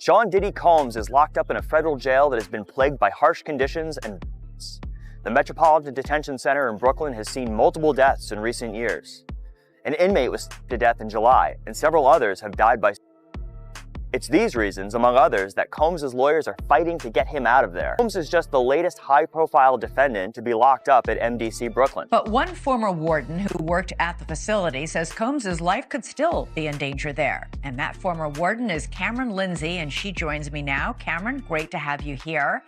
Sean Diddy Combs is locked up in a federal jail that has been plagued by harsh conditions and violence. The Metropolitan Detention Center in Brooklyn has seen multiple deaths in recent years. An inmate was stabbed to death in July, and several others have died by. It's these reasons, among others, that Combs' lawyers are fighting to get him out of there. Combs is just the latest high-profile defendant to be locked up at MDC Brooklyn. But one former warden who worked at the facility says Combs' life could still be in danger there. And that former warden is Cameron Lindsay, and she joins me now. Cameron, great to have you here.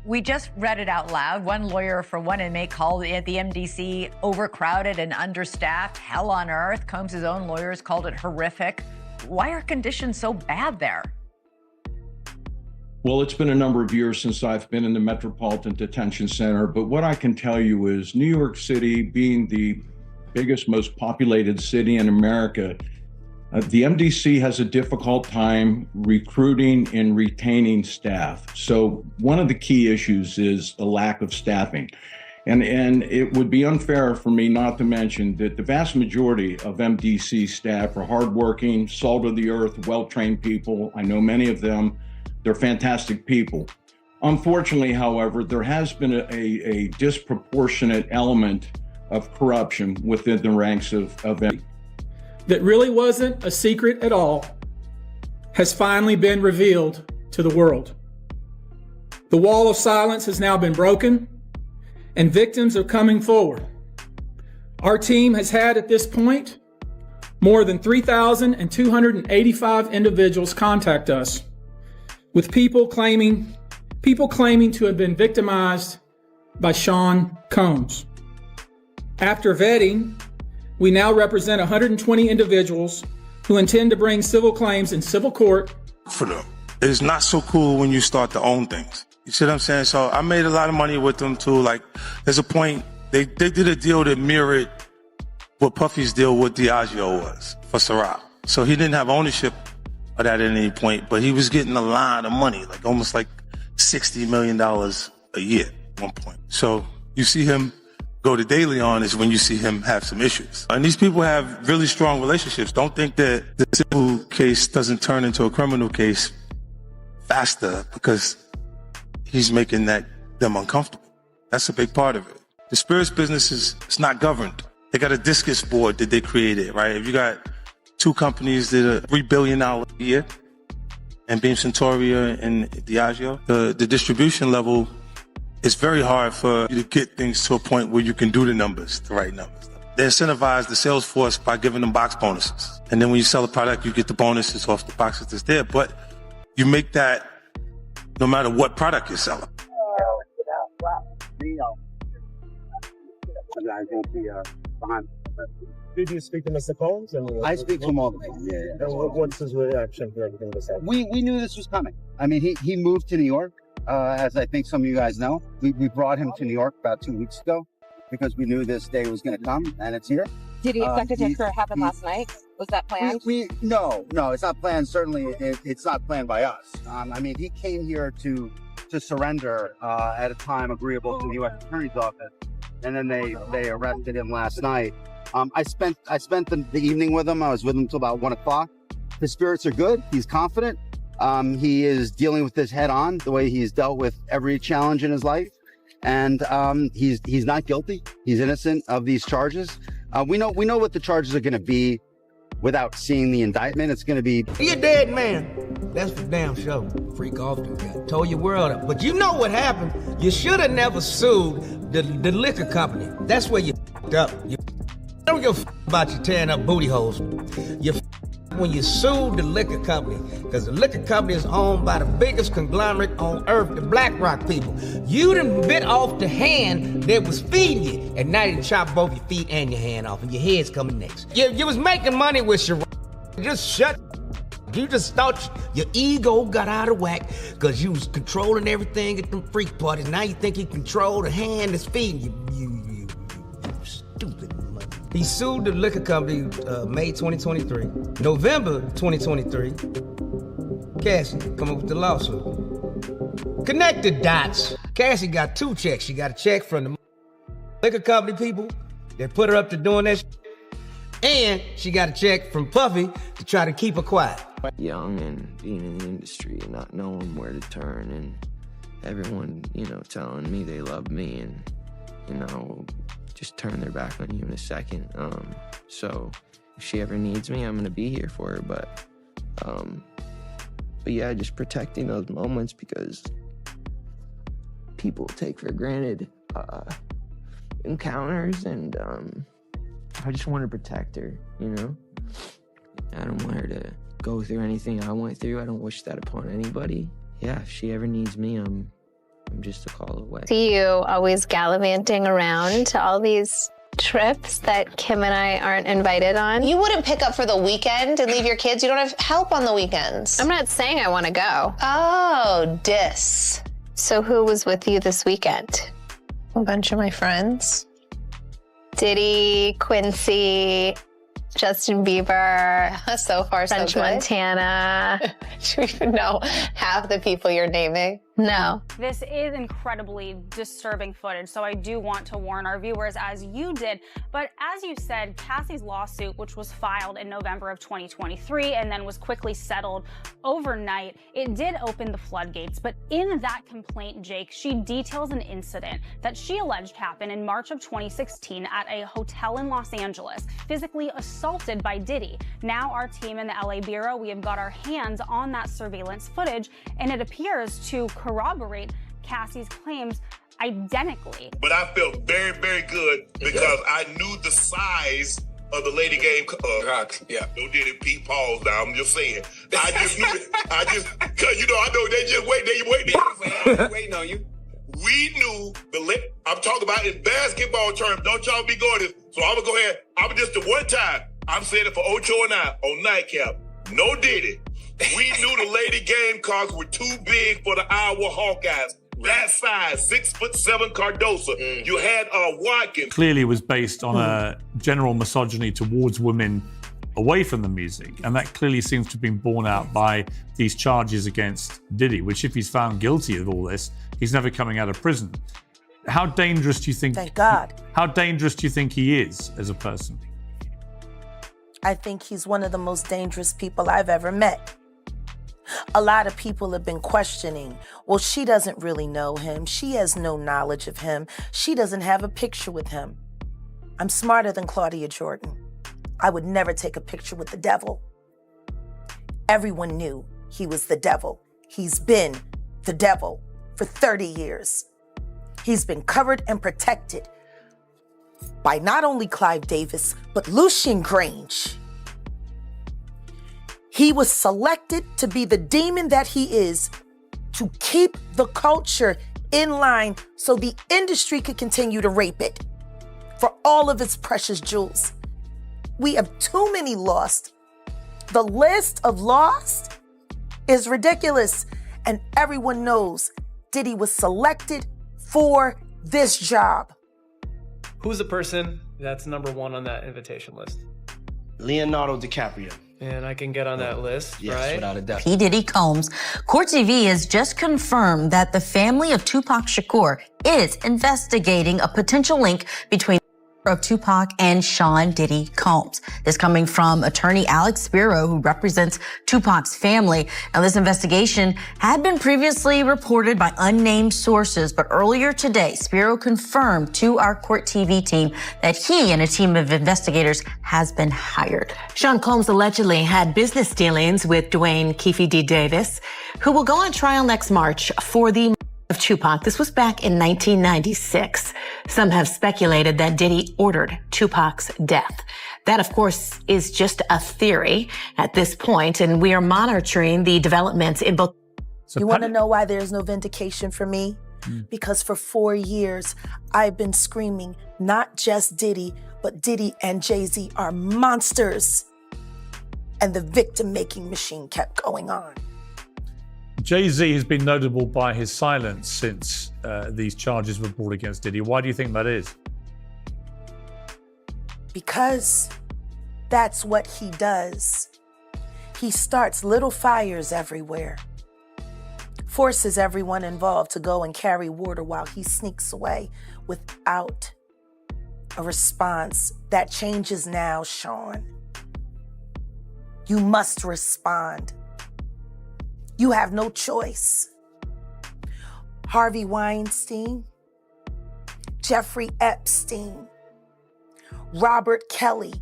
We just read it out loud. One lawyer for one inmate called it the MDC overcrowded and understaffed, hell on earth. Combs' own lawyers called it horrific. Why are conditions so bad there? Well, it's been a number of years since I've been in the Metropolitan Detention Center, but what I can tell you is New York City, being the biggest, most populated city in America, the MDC has a difficult time recruiting and retaining staff. So one of the key issues is the lack of staffing. And it would be unfair for me not to mention that the vast majority of MDC staff are hardworking, salt of the earth, well-trained people. I know many of them. They're fantastic people. Unfortunately, however, there has been a disproportionate element of corruption within the ranks of MDC. That really wasn't a secret at all has finally been revealed to the world. The wall of silence has now been broken, and victims are coming forward. Our team has had at this point more than 3,285 individuals contact us with people claiming to have been victimized by Sean Combs. After vetting, we now represent 120 individuals who intend to bring civil claims in civil court. For them, it is not so cool when you start to own things. You see what I'm saying? So I made a lot of money with them too. Like, there's a point, they did a deal that mirrored what Puffy's deal with Diageo was for Ciroc. So he didn't have ownership of that at any point, but he was getting a lot of money, like almost like $60 million a year at one point. So you see him go to daily on is when you see him have some issues. And these people have really strong relationships. Don't think that the civil case doesn't turn into a criminal case faster because he's making them uncomfortable. That's a big part of it. The spirits business it's not governed. They got a discus board that they created, right? If you got two companies that are $3 billion a year, and Beam Centauria and Diageo, the distribution level, it's very hard for you to get things to a point where you can do the numbers, the right numbers. They incentivize the sales force by giving them box bonuses. And then when you sell a product, you get the bonuses off the boxes that's there. But you make that no matter what product you're selling. Did you speak to Mr. Combs? I speak to him all the time. Yeah. And what's his reaction to everything that's happening? We knew this was coming. I mean, he moved to New York, as I think some of you guys know. We brought him to New York about 2 weeks ago because we knew this day was going to come, and it's here. Did he expect it to happen last night? Was that planned? No, it's not planned. Certainly, it's not planned by us. I mean, he came here to surrender at a time agreeable to the U.S. Attorney's Office, and then they arrested him last night. I spent the evening with him. I was with him till about 1 o'clock. His spirits are good. He's confident. He is dealing with this head on, the way he's dealt with every challenge in his life, and he's not guilty. He's innocent of these charges. We know what the charges are going to be without seeing the indictment. It's going to be... You're a dead man. That's for damn sure. Freak off the guy. Tore your world up. But you know what happened? You should have never sued the liquor company. That's where you f***ed up. You don't give a f*** about you tearing up booty holes. You f*** when you sued the liquor company, because the liquor company is owned by the biggest conglomerate on earth, the BlackRock people. You done bit off the hand that was feeding you, and now you done chop both your feet and your hand off, and your head's coming next. You was making money with your just shut. You just thought your ego got out of whack because you was controlling everything at them freak parties. Now you think you control the hand that's feeding you. You stupid mother. He sued the liquor company May 2023. November 2023, Cassie come up with the lawsuit. Connect the dots. Cassie got 2 checks. She got a check from the liquor company people that put her up to doing that shit. And she got a check from Puffy to try to keep her quiet. Young and being in the industry and not knowing where to turn, and everyone, telling me they love me and, just turn their back on you in a second. So if she ever needs me, I'm gonna be here for her. But yeah, just protecting those moments because people take for granted encounters, and I just want to protect her, I don't want her to go through anything I went through. I don't wish that upon anybody. Yeah, if she ever needs me, I'm just a call away. See you always gallivanting around to all these trips that Kim and I aren't invited on. You wouldn't pick up for the weekend and leave your kids? You don't have help on the weekends. I'm not saying I want to go. Oh, dis. So who was with you this weekend? A bunch of my friends. Diddy, Quincy, Justin Bieber, So far, so French good. Montana. Do you even know half the people you're naming? No. This is incredibly disturbing footage, so I do want to warn our viewers, as you did. But as you said, Cassie's lawsuit, which was filed in November of 2023 and then was quickly settled overnight, it did open the floodgates. But in that complaint, Jake, she details an incident that she alleged happened in March of 2016 at a hotel in Los Angeles, physically assaulted by Diddy. Now our team in the LA Bureau, we have got our hands on that surveillance footage, and it appears to corroborate Cassie's claims identically. But I felt very, very good because I knew the size of the lady game. Yeah. Don't did it, Pete Paul's now. I'm just saying. I just knew it. Cause I know they just waiting. Waiting on you. We knew I'm talking about in basketball terms. Don't y'all be going this. So I'm gonna go ahead. I'm just the one time. I'm saying it for Ocho and I on Nightcap. No Diddy. We knew the Lady Gamecocks were too big for the Iowa Hawkeyes. That size, 6'7" Cardosa. You had Watkins. Clearly was based on a general misogyny towards women away from the music. And that clearly seems to have been borne out by these charges against Diddy, which if he's found guilty of all this, he's never coming out of prison. How dangerous do you think? Thank God. How dangerous do you think he is as a person? I think he's one of the most dangerous people I've ever met. A lot of people have been questioning, well, she doesn't really know him. She has no knowledge of him. She doesn't have a picture with him. I'm smarter than Claudia Jordan. I would never take a picture with the devil. Everyone knew he was the devil. He's been the devil for 30 years. He's been covered and protected by not only Clive Davis, but Lucian Grange. He was selected to be the demon that he is, to keep the culture in line so the industry could continue to rape it for all of its precious jewels. We have too many lost. The list of lost is ridiculous, and everyone knows Diddy was selected for this job. Who's the person that's number one on that invitation list? Leonardo DiCaprio. And I can get on that list, yes, right? Without a doubt. P. Diddy Combs. Court TV has just confirmed that the family of Tupac Shakur is investigating a potential link between of Tupac and Sean Diddy Combs. This coming from attorney Alex Spiro, who represents Tupac's family. Now, this investigation had been previously reported by unnamed sources, but earlier today, Spiro confirmed to our Court TV team that he and a team of investigators has been hired. Sean Combs allegedly had business dealings with Dwayne Keefe D. Davis, who will go on trial next March for the of Tupac. This was back in 1996. Some have speculated that Diddy ordered Tupac's death. That, of course, is just a theory at this point, and we are monitoring the developments in both. You want to know why there's no vindication for me? Because for 4 years, I've been screaming, not just Diddy, but Diddy and Jay-Z are monsters. And the victim-making machine kept going on. Jay-Z has been notable by his silence since these charges were brought against Diddy. Why do you think that is? Because that's what he does. He starts little fires everywhere, forces everyone involved to go and carry water while he sneaks away without a response that changes now, Sean. You must respond. You have no choice. Harvey Weinstein, Jeffrey Epstein, Robert Kelly,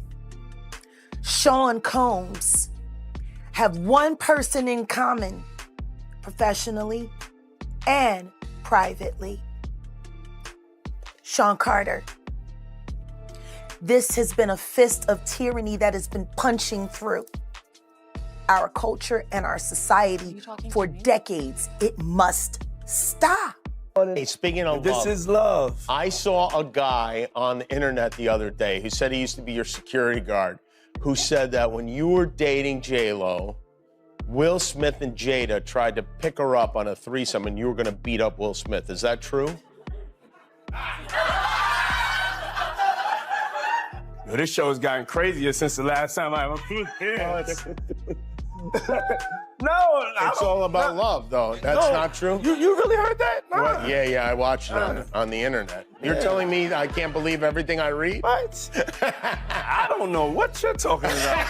Sean Combs have one person in common, professionally and privately. Sean Carter. This has been a fist of tyranny that has been punching through our culture and our society for decades. It must stop. Hey, speaking of This love, is love. I saw a guy on the internet the other day who said he used to be your security guard, who said that when you were dating J-Lo, Will Smith and Jada tried to pick her up on a threesome and you were going to beat up Will Smith. Is that true? Yo, this show has gotten crazier since the last time I was here. No, It's all about love, though. That's not true? You really heard that? Nah. What? Yeah, I watched it on the internet. You're telling me I can't believe everything I read? What? I don't know what you're talking about.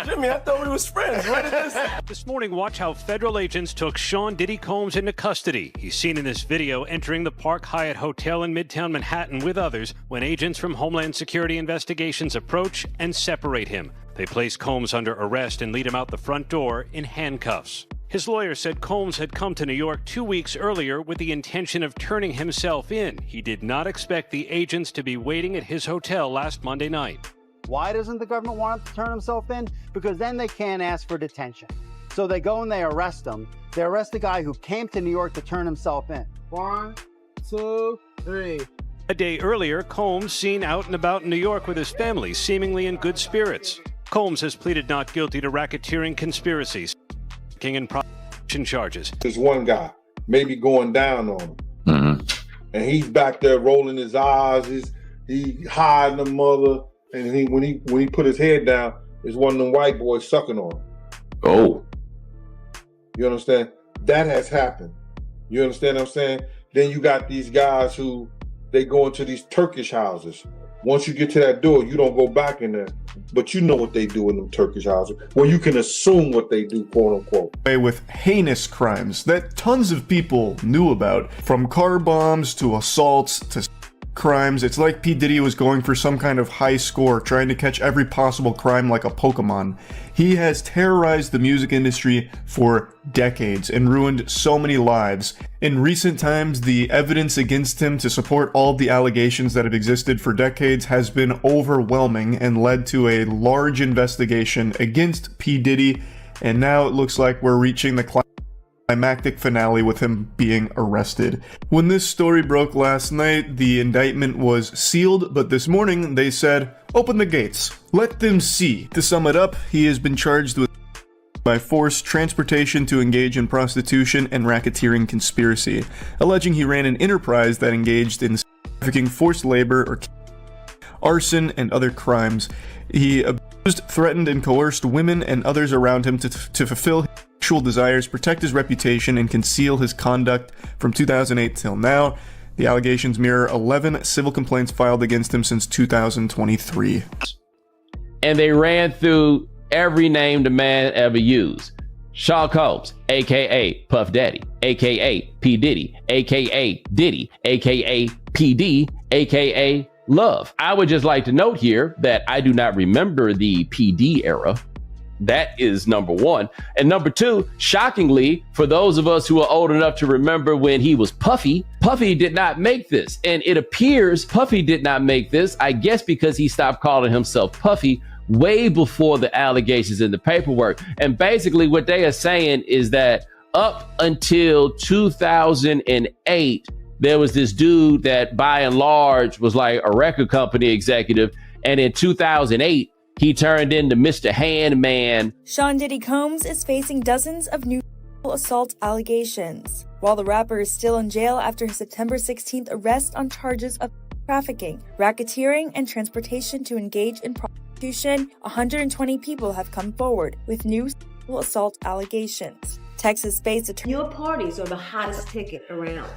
Jimmy, I thought we was friends. What is this? This morning, watch how federal agents took Sean Diddy Combs into custody. He's seen in this video entering the Park Hyatt Hotel in Midtown Manhattan with others when agents from Homeland Security Investigations approach and separate him. They place Combs under arrest and lead him out the front door in handcuffs. His lawyer said Combs had come to New York 2 weeks earlier with the intention of turning himself in. He did not expect the agents to be waiting at his hotel last Monday night. Why doesn't the government want him to turn himself in? Because then they can't ask for detention. So they go and they arrest him. They arrest the guy who came to New York to turn himself in. 1, 2, 3. A day earlier, Combs seen out and about in New York with his family, seemingly in good spirits. Combs has pleaded not guilty to racketeering conspiracies, and prostitution charges. There's one guy maybe going down on him, and he's back there rolling his eyes. He hiding the mother, and when he put his head down, there's one of them white boys sucking on him. Oh, you understand? That has happened. You understand what I'm saying? Then you got these guys who they go into these Turkish houses. Once you get to that door, you don't go back in there. But you know what they do in them Turkish houses. Well, you can assume what they do, quote unquote. With heinous crimes that tons of people knew about, from car bombs to assaults to crimes. It's like P. Diddy was going for some kind of high score, trying to catch every possible crime like a Pokemon. He has terrorized the music industry for decades and ruined so many lives. In recent times, the evidence against him to support all the allegations that have existed for decades has been overwhelming and led to a large investigation against P. Diddy, and now it looks like we're reaching the climactic finale with him being arrested. When this story broke last night, the indictment was sealed, but this morning they said, open the gates, let them see. To sum it up, he has been charged with by forced transportation to engage in prostitution and racketeering conspiracy, alleging he ran an enterprise that engaged in trafficking, forced labor, or arson and other crimes. He abused, threatened, and coerced women and others around him to fulfill his sexual desires, protect his reputation, and conceal his conduct from 2008 till now. The allegations mirror 11 civil complaints filed against him since 2023. And they ran through every name the man ever used. Sean Combs, a.k.a. Puff Daddy, a.k.a. P. Diddy, a.k.a. Diddy, a.k.a. P.D., a.k.a. Love. I would just like to note here that I do not remember the PD era. That is number one. And number two, shockingly, for those of us who are old enough to remember when he was Puffy, Puffy did not make this. And it appears Puffy did not make this, I guess because he stopped calling himself Puffy way before the allegations in the paperwork. And basically what they are saying is that up until 2008, there was this dude that by and large was like a record company executive. And in 2008, he turned into Mr. Handman. Sean Diddy Combs is facing dozens of new assault allegations. While the rapper is still in jail after his September 16th arrest on charges of trafficking, racketeering, and transportation to engage in prostitution, 120 people have come forward with new assault allegations. Texas-based attorney. Your parties are the hottest ticket around.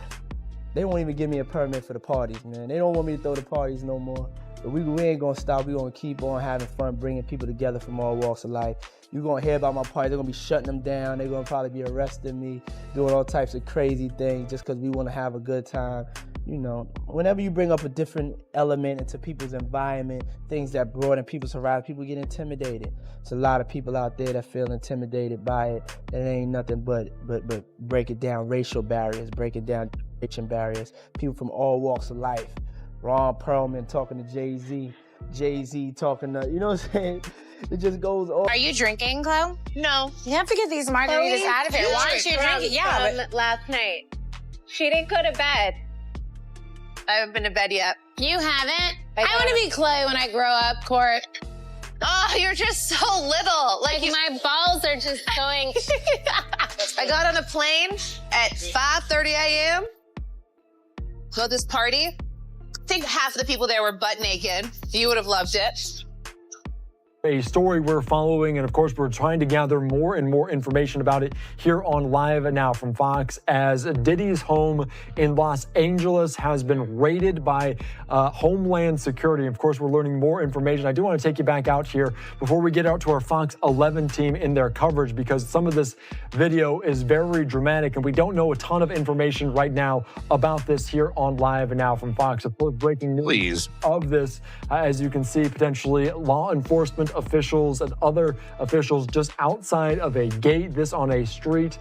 They won't even give me a permit for the parties, man. They don't want me to throw the parties no more. But we ain't gonna stop. We gonna keep on having fun, bringing people together from all walks of life. You're gonna hear about my parties. They're gonna be shutting them down. They're gonna probably be arresting me, doing all types of crazy things just because we wanna have a good time. You know, whenever you bring up a different element into people's environment, things that broaden people's horizon, people get intimidated. There's a lot of people out there that feel intimidated by it. It ain't nothing but break it down, racial barriers, break it down, generation barriers. People from all walks of life. Ron Perlman talking to Jay-Z, Jay-Z talking to, you know what I'm saying? It just goes on. Are you drinking, Chloe? No. You have to get these margaritas out of it. Why aren't you drinking? Yeah, but last night. She didn't go to bed. I haven't been to bed yet. you haven't. I want to be Chloe when I grow up, Court. Oh, you're just so little. Like my balls are just going. I got on a plane at 5:30 a.m. Go to this party. I think half of the people there were butt naked. You would have loved it. A story we're following, and of course, we're trying to gather more and more information about it here on Live Now from Fox, as Diddy's home in Los Angeles has been raided by Homeland Security. Of course, we're learning more information. I do want to take you back out here before we get out to our Fox 11 team in their coverage, because some of this video is very dramatic, and we don't know a ton of information right now about this here on Live Now from Fox. Of course, breaking news of this, as you can see, potentially law enforcement officials and other officials just outside of a gate, this on a street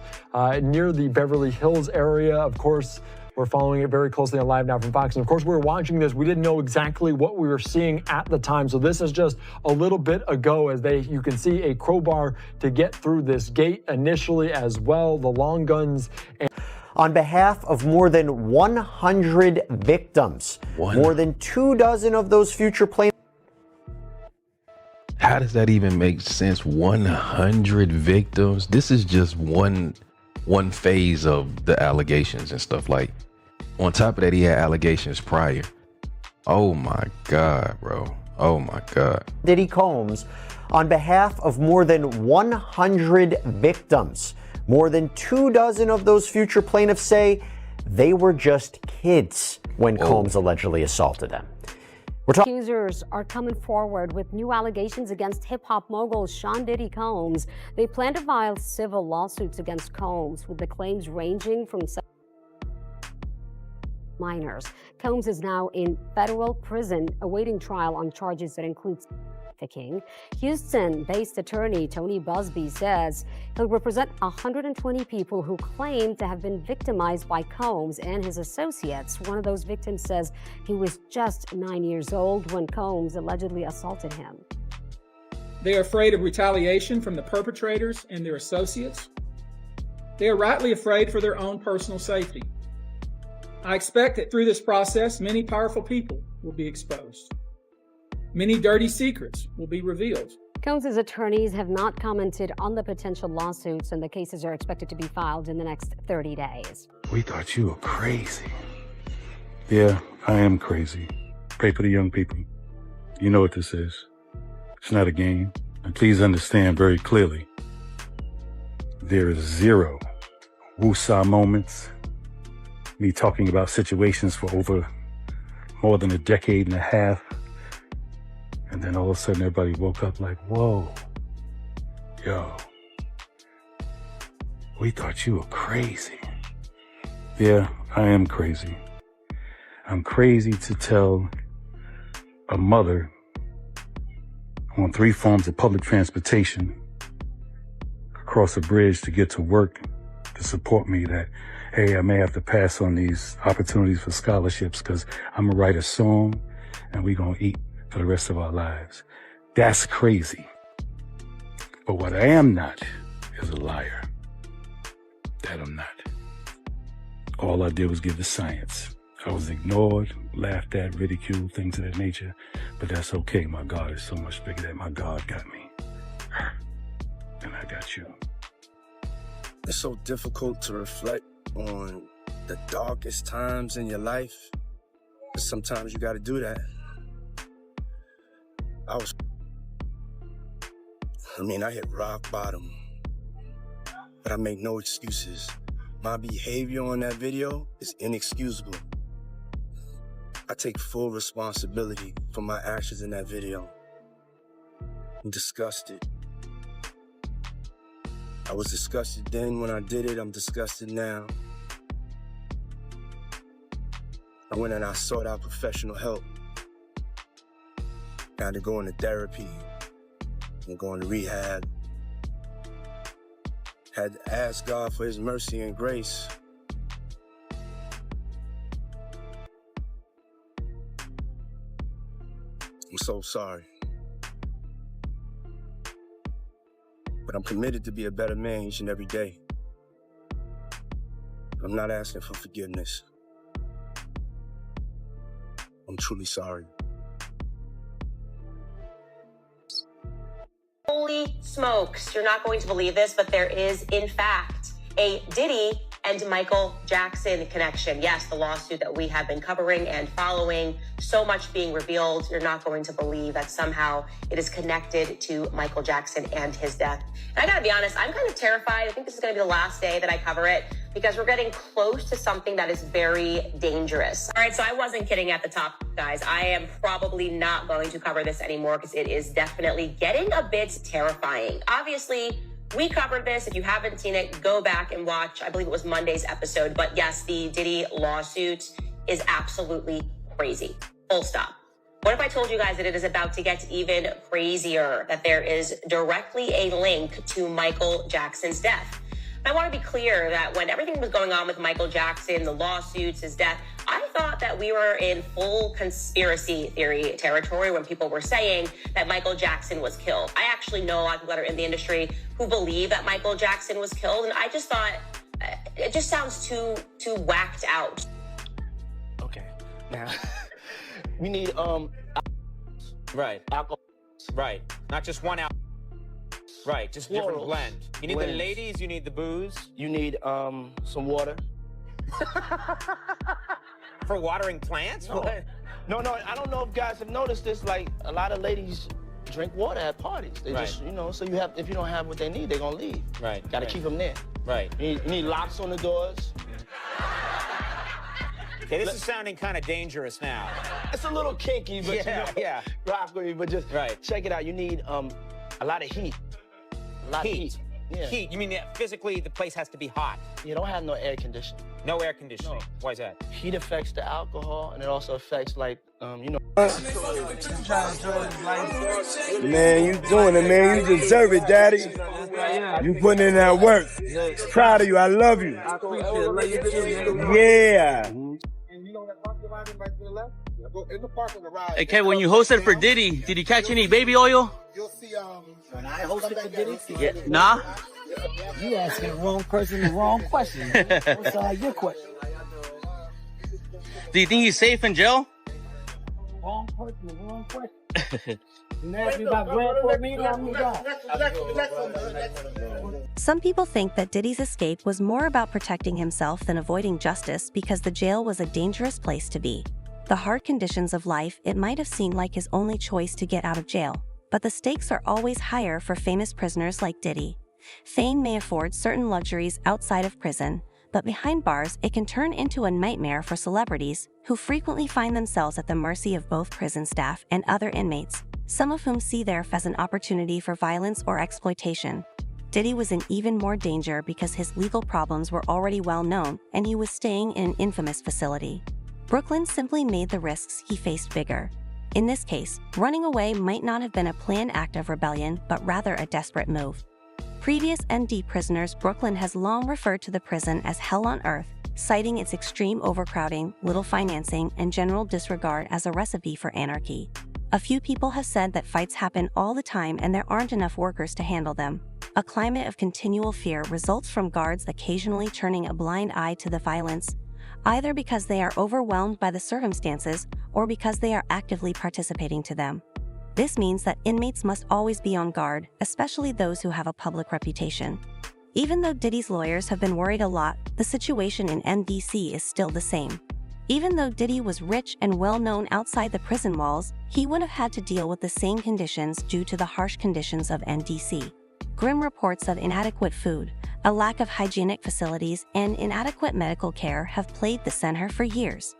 near the Beverly Hills area. Of course, we're following it very closely on Live Now from Fox. And of course, we were watching this. We didn't know exactly what we were seeing at the time. So this is just a little bit ago, as you can see a crowbar to get through this gate initially as well. The long guns. On behalf of more than 100 victims, more than 24 of those future plaintiffs. How does that even make sense? 100 victims? This is just one phase of the allegations and stuff. Like, on top of that, he had allegations prior. Oh my God, bro. Oh my God. Diddy Combs, on behalf of more than 100 victims, more than 24 of those future plaintiffs say they were just kids when Combs allegedly assaulted them. Accusers are coming forward with new allegations against hip-hop mogul Sean Diddy Combs. They plan to file civil lawsuits against Combs, with the claims ranging from minors. Combs is now in federal prison awaiting trial on charges that include trafficking. Houston-based attorney Tony Busby says he'll represent 120 people who claim to have been victimized by Combs and his associates. One of those victims says he was just 9 years old when Combs allegedly assaulted him. They are afraid of retaliation from the perpetrators and their associates. They are rightly afraid for their own personal safety. I expect that through this process, many powerful people will be exposed. Many dirty secrets will be revealed. Combs' attorneys have not commented on the potential lawsuits, and the cases are expected to be filed in the next 30 days. We thought you were crazy. Yeah, I am crazy. Pray for the young people. You know what this is. It's not a game. And please understand very clearly, there is zero woosah moments, me talking about situations for over more than a decade and a half. And then all of a sudden everybody woke up like, whoa, yo, we thought you were crazy. Yeah, I am crazy. I'm crazy to tell a mother on 3 forms of public transportation across a bridge to get to work to support me that, hey, I may have to pass on these opportunities for scholarships because I'm gonna write a song and we gonna eat for the rest of our lives. That's crazy. But what I am not is a liar. That I'm not. All I did was give the science. I was ignored, laughed at, ridiculed, things of that nature. But that's okay. My God is so much bigger that my God got me. And I got you. It's so difficult to reflect on the darkest times in your life. Sometimes you gotta do that. I hit rock bottom, but I make no excuses. My behavior on that video is inexcusable. I take full responsibility for my actions in that video. I'm disgusted. I was disgusted then when I did it. I'm disgusted now. I went and I sought out professional help. Got to go into therapy and go into rehab. Had to ask God for his mercy and grace. I'm so sorry. But I'm committed to be a better man each and every day. I'm not asking for forgiveness. I'm truly sorry. Holy smokes, you're not going to believe this, but there is, in fact, a Diddy and Michael Jackson connection. Yes, the lawsuit that we have been covering and following, so much being revealed. You're not going to believe that somehow it is connected to Michael Jackson and his death. And I gotta be honest, I'm kind of terrified. I think this is gonna be the last day that I cover it because we're getting close to something that is very dangerous. All right, so I wasn't kidding at the top, guys. I am probably not going to cover this anymore because it is definitely getting a bit terrifying. Obviously, we covered this. If you haven't seen it, go back and watch. I believe it was Monday's episode. But yes, the Diddy lawsuit is absolutely crazy. Full stop. What if I told you guys that it is about to get even crazier, that there is directly a link to Michael Jackson's death? And I want to be clear that when everything was going on with Michael Jackson, the lawsuits, his death, I thought that we were in full conspiracy theory territory when people were saying that Michael Jackson was killed. I actually know a lot of people that are in the industry who believe that Michael Jackson was killed, and I just thought it just sounds too whacked out. Okay, now we need right alcohol, right? Not just one alcohol. Right, just different blend. You need the ladies, you need the booze. You need some water. For watering plants? No. No, I don't know if guys have noticed this. Like, a lot of ladies drink water at parties. They just, so you have, if you don't have what they need, they're gonna leave. Right. Gotta keep them there. Right. You need locks on the doors. Okay, this is sounding kind of dangerous now. It's a little kinky, but yeah. Rock with me, but just check it out. You need a lot of heat. A lot of heat. Yeah. Heat. You mean that physically the place has to be hot? You don't have no air conditioning. No air conditioning. No. Why is that? Heat affects the alcohol, and it also affects, like, Man, you doing it, man. You deserve it, Daddy. You putting in that work. Proud of you. I love you. I appreciate it. Yeah. Hey, Kev, when you hosted for Diddy, did you catch any baby oil? When I hosted for Diddy? Yeah. Nah? You asking the wrong person the wrong question. What's your question? Do you think he's safe in jail? Wrong person, the wrong question. You asked me about Grand Fork Media, I'm Some people think that Diddy's escape was more about protecting himself than avoiding justice because the jail was a dangerous place to be. The hard conditions of life, it might have seemed like his only choice to get out of jail, but the stakes are always higher for famous prisoners like Diddy. Fame may afford certain luxuries outside of prison, but behind bars, it can turn into a nightmare for celebrities who frequently find themselves at the mercy of both prison staff and other inmates, some of whom see there as an opportunity for violence or exploitation. Diddy was in even more danger because his legal problems were already well known and he was staying in an infamous facility. Brooklyn simply made the risks he faced bigger. In this case, running away might not have been a planned act of rebellion, but rather a desperate move. Previous ND prisoners, Brooklyn has long referred to the prison as hell on earth, citing its extreme overcrowding, little financing, and general disregard as a recipe for anarchy. A few people have said that fights happen all the time and there aren't enough workers to handle them. A climate of continual fear results from guards occasionally turning a blind eye to the violence, either because they are overwhelmed by the circumstances or because they are actively participating to them. This means that inmates must always be on guard, especially those who have a public reputation. Even though Diddy's lawyers have been worried a lot, the situation in NDC is still the same. Even though Diddy was rich and well-known outside the prison walls, he would have had to deal with the same conditions due to the harsh conditions of NDC. Grim reports of inadequate food, A lack of hygienic facilities and inadequate medical care have plagued the center for years.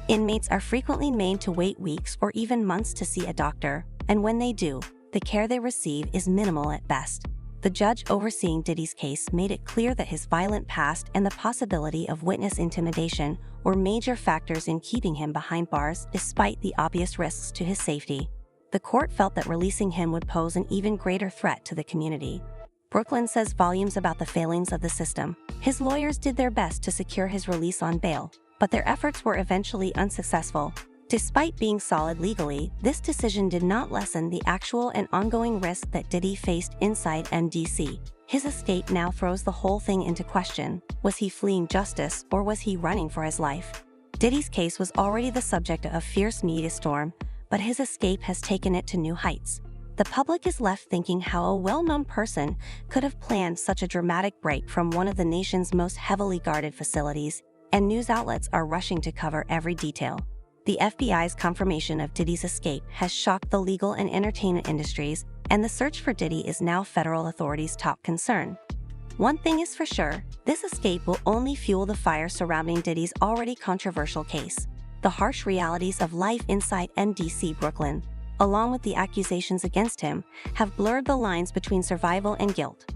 Inmates are frequently made to wait weeks or even months to see a doctor, and when they do, the care they receive is minimal at best. The judge overseeing Diddy's case made it clear that his violent past and the possibility of witness intimidation were major factors in keeping him behind bars despite the obvious risks to his safety. The court felt that releasing him would pose an even greater threat to the community. Brooklyn says volumes about the failings of the system. His lawyers did their best to secure his release on bail, but their efforts were eventually unsuccessful. Despite being solid legally, this decision did not lessen the actual and ongoing risk that Diddy faced inside MDC. His escape now throws the whole thing into question. Was he fleeing justice or was he running for his life? Diddy's case was already the subject of a fierce media storm, but his escape has taken it to new heights. The public is left thinking how a well-known person could have planned such a dramatic break from one of the nation's most heavily guarded facilities, and news outlets are rushing to cover every detail. The FBI's confirmation of Diddy's escape has shocked the legal and entertainment industries, and the search for Diddy is now federal authorities' top concern. One thing is for sure, this escape will only fuel the fire surrounding Diddy's already controversial case. The harsh realities of life inside MDC Brooklyn, along with the accusations against him, have blurred the lines between survival and guilt.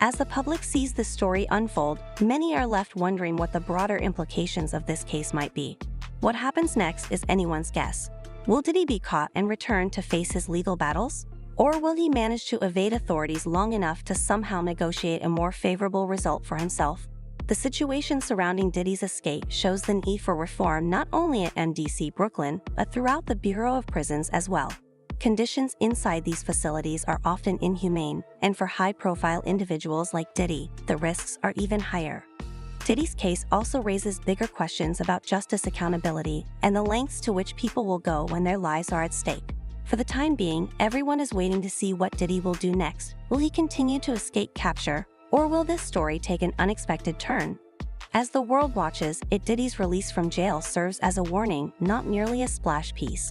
As the public sees this story unfold, many are left wondering what the broader implications of this case might be. What happens next is anyone's guess. Will Diddy be caught and return to face his legal battles? Or will he manage to evade authorities long enough to somehow negotiate a more favorable result for himself? The situation surrounding Diddy's escape shows the need for reform not only at MDC Brooklyn, but throughout the Bureau of Prisons as well. Conditions inside these facilities are often inhumane, and for high-profile individuals like Diddy, the risks are even higher. Diddy's case also raises bigger questions about justice accountability and the lengths to which people will go when their lives are at stake. For the time being, everyone is waiting to see what Diddy will do next. Will he continue to escape capture, or will this story take an unexpected turn? As the world watches, Diddy's release from jail serves as a warning, not merely a splash piece.